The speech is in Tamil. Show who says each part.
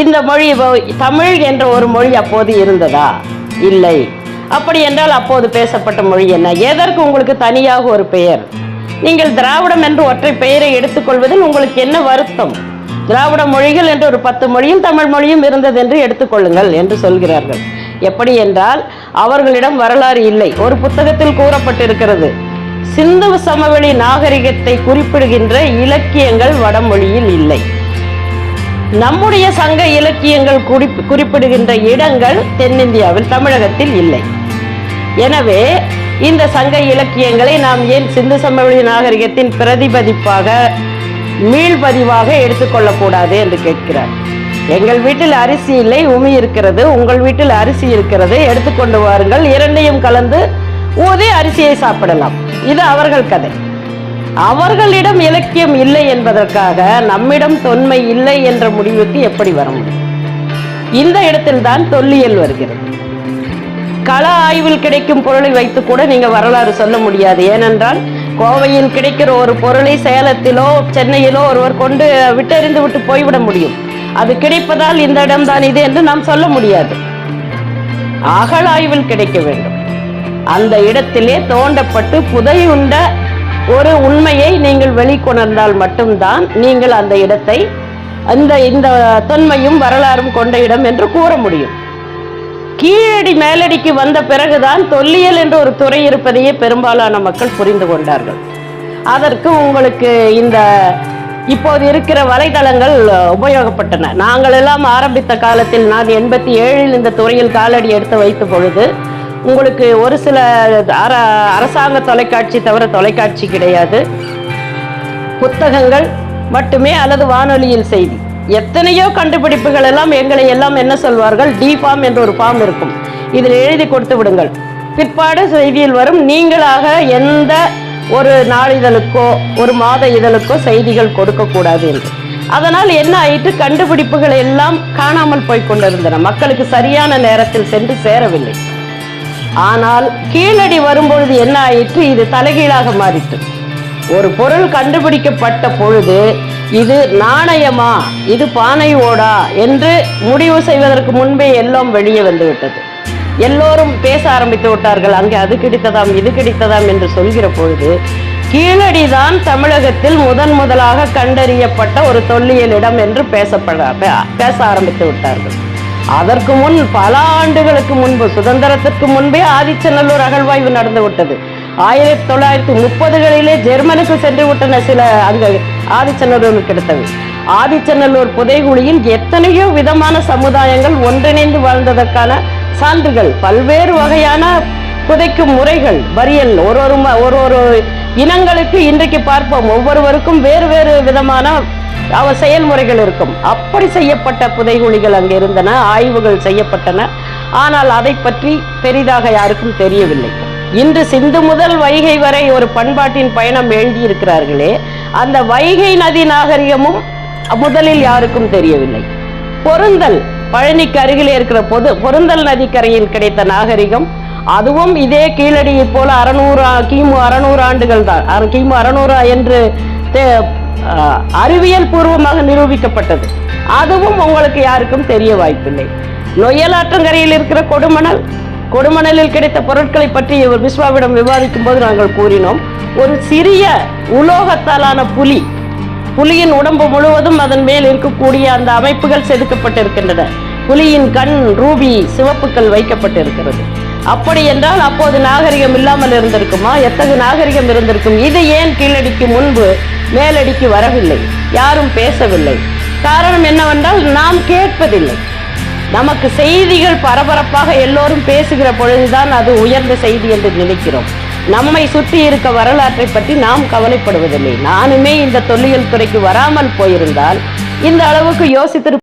Speaker 1: இந்த மொழி தமிழ் என்ற ஒரு மொழி அப்போது இருந்ததா? இல்லை. அப்படி என்றால் அப்போது பேசப்பட்ட மொழி என்ன? எதற்கு உங்களுக்கு தனியாக ஒரு பெயர்? நீங்கள் திராவிடம் என்று ஒற்றை பெயரை எடுத்துக்கொள்வதில் உங்களுக்கு என்ன வருத்தம்? திராவிட மொழிகள் என்று ஒரு 10 மொழியும் தமிழ் மொழியும் இருந்தது என்று எடுத்துக்கொள்ளுங்கள் என்று சொல்கிறார்கள். எப்படி என்றால் அவர்களிடம் வரலாறு இல்லை. ஒரு புத்தகத்தில் கூறப்பட்டிருக்கிறது, சிந்து சமவெளி நாகரிகத்தை குறிப்பிடுகின்ற இலக்கியங்கள் வடமொழியில் இல்லை. நம்முடைய சங்க இலக்கியங்கள் குறிப்பிடுகின்ற இடங்கள் தென்னிந்தியாவில், தமிழகத்தில் இல்லை. எனவே இந்த சங்க இலக்கியங்களை நாம் ஏன் சிந்து சமவெளி நாகரிகத்தின் பிரதிபதிப்பாக மீள்பதிவாக எடுத்துக்கொள்ளக்கூடாது என்று கேட்கிறார். எங்கள் வீட்டில் அரிசி இல்லை, உமி இருக்கிறது, உங்கள் வீட்டில் அரிசி இருக்கிறது, எடுத்துக்கொண்டு வாருங்கள், இரண்டையும் கலந்து ஊதி அரிசியை சாப்பிடலாம். இது அவர்கள் கதை. அவர்களிடம் இலக்கியம் இல்லை என்பதற்காக நம்மிடம் தொன்மை இல்லை என்ற முடிவுக்கு எப்படி வர முடியும்? இந்த இடத்தில்தான் தொல்லியல் வருகிறது. கள ஆய்வில் கிடைக்கும் பொருளை வைத்து கூட நீங்க வரலாறு சொல்ல முடியாது. ஏனென்றால் கோவையில் கிடைக்கிற ஒரு பொருளை சேலத்திலோ சென்னையிலோ ஒருவர் கொண்டு விட்டெறிந்து விட்டு போய்விட முடியும். அது கிடைப்பதால் இந்த இடம்தான் இது என்று நாம் சொல்ல முடியாது. அகழாய்வில் கிடைக்க வேண்டும். அந்த இடத்திலே தோண்டப்பட்டு புதையுண்ட ஒரு உண்மையை நீங்கள் வெளிக்கொணர்ந்தால் மட்டும்தான் நீங்கள் அந்த இடத்தை இந்த தொன்மையும் வரலாறும் கொண்ட இடம் என்று கூற முடியும். கீழடி மேலடிக்கு வந்த பிறகுதான் தொல்லியல் என்ற ஒரு துறை இருப்பதையே பெரும்பாலான மக்கள் புரிந்து கொண்டார்கள். அதற்கு உங்களுக்கு இந்த இப்போது இருக்கிற வலைதளங்கள் உபயோகப்பட்டன. நாங்கள் எல்லாம் ஆரம்பித்த காலத்தில், நான் 87 இந்த துறையில் காலடி எடுத்து வைத்த பொழுது, உங்களுக்கு ஒரு சில அரசாங்க தொலைக்காட்சி தவிர தொலைக்காட்சி கிடையாது, புத்தகங்கள் மட்டுமே அல்லது வானொலியில் செய்தி. எத்தனையோ கண்டுபிடிப்புகள் எல்லாம் எங்களை எல்லாம் என்ன சொல்வார்கள், டி ஃபார்ம் என்ற ஒரு ஃபார்ம் இருக்கும், இதில் எழுதி கொடுத்து விடுங்கள், பிற்பாடு செய்தியில் வரும், நீங்களாக எந்த ஒரு நாளிதழுக்கோ ஒரு மாத இதழுக்கோ செய்திகள் கொடுக்கக்கூடாது என்று. அதனால் என்ன ஆயிற்று, கண்டுபிடிப்புகள் எல்லாம் காணாமல் போய் கொண்டிருந்தன, மக்களுக்கு சரியான நேரத்தில் சென்று சேரவில்லை. ஆனால் கீழடி வரும்பொழுது என்ன ஆயிற்று, இது தலைகீழாக மாறிற்று. ஒரு பொருள் கண்டுபிடிக்கப்பட்ட பொழுது இது நாணயமா, இது பானை ஓடா என்று முடிவு செய்வதற்கு முன்பே எல்லாம் வெளியே வந்துவிட்டது. எல்லோரும் பேச ஆரம்பித்து விட்டார்கள், அங்கே அது கிடைத்ததாம் இது கிடைத்ததாம் என்று சொல்கிற பொழுது கீழடிதான் தமிழகத்தில் முதலாக கண்டறியப்பட்ட ஒரு தொல்லியல் இடம் என்று பேச ஆரம்பித்து விட்டார்கள். அதற்கு முன் பல ஆண்டுகளுக்கு முன்பு, சுதந்திரத்திற்கு முன்பே ஆதிச்சநல்லூர் அகழ்வாய்வு நடந்து விட்டது. 1930களிலே ஜெர்மனுக்கு சென்று விட்டன சில அங்கு ஆதிச்சநல்லூர் கிடைத்தது. ஆதிச்சநல்லூர் புதைகுழியில் எத்தனையோ விதமான சமுதாயங்கள் ஒன்றிணைந்து வாழ்ந்ததற்கான சான்றுகள், பல்வேறு வகையான புதைக்கும் முறைகள், பரியல், ஒரு இனங்களுக்கு இன்றைக்கு பார்ப்போம், ஒவ்வொருவருக்கும் வேறு வேறு விதமான செயல்முறைகள் இருக்கும். அப்படி செய்யப்பட்ட புதைகுழிகள் அங்கே இருந்தன, ஆய்வுகள் செய்யப்பட்டன. ஆனால் அதை பற்றி பெரிதாக யாருக்கும் தெரியவில்லை. இன்று சிந்து முதல் வைகை வரை ஒரு பண்பாட்டின் பயணம் எழுதியிருக்கிறார்களே, அந்த வைகை நதி நாகரிகமும் முதலில் யாருக்கும் தெரியவில்லை. பொருந்தல், பழனிக்கு அருகிலே இருக்கிற பொருந்தல் நதிக்கரையில் கிடைத்த நாகரிகம், அதுவும் இதே கீழடியை போல கிமு 600 ஆண்டுகள் தான், கிமு 600 என்று அறிவியல் பூர்வமாக நிரூபிக்கப்பட்டது. அதுவும் உங்களுக்கு யாருக்கும் தெரிய வாய்ப்பில்லை. நொய்யலாற்றங்கரையில் இருக்கிற கொடுமணலில் கிடைத்த பொருட்களை பற்றி விஸ்வாவிடம் விவாதிக்கும் போது நாங்கள் கூறினோம், ஒரு சிறிய உலோகத்தாலான புலியின் உடம்பு முழுவதும் அதன் மேல் இருக்கக்கூடிய அந்த அமைப்புகள் செதுக்கப்பட்டிருக்கின்றன. புலியின் கண், ரூபி, சிவப்புக்கள் வைக்கப்பட்டிருக்கிறது. அப்படி என்றால் அப்போது நாகரிகம் இல்லாமல் இருந்திருக்குமா? எத்தகைய நாகரிகம் இருந்திருக்கும்? இது ஏன் கீழடிக்கு முன்பு மேலடிக்கு வரவில்லை? யாரும் பேசவில்லை. காரணம் என்னவென்றால் நாம் கேட்பதில்லை. நமக்கு செய்திகள் பரபரப்பாக எல்லோரும் பேசுகிற பொழுதுதான் அது உயர்ந்த செய்தி என்று நினைக்கிறோம். நம்மை சுற்றி இருக்க வரலாற்றை பற்றி நாம் கவலைப்படுவதில்லை. நானுமே இந்த தொல்லியல் துறைக்கு வராமல் போயிருந்தால் இந்த அளவுக்கு யோசித்திருப்பேன்.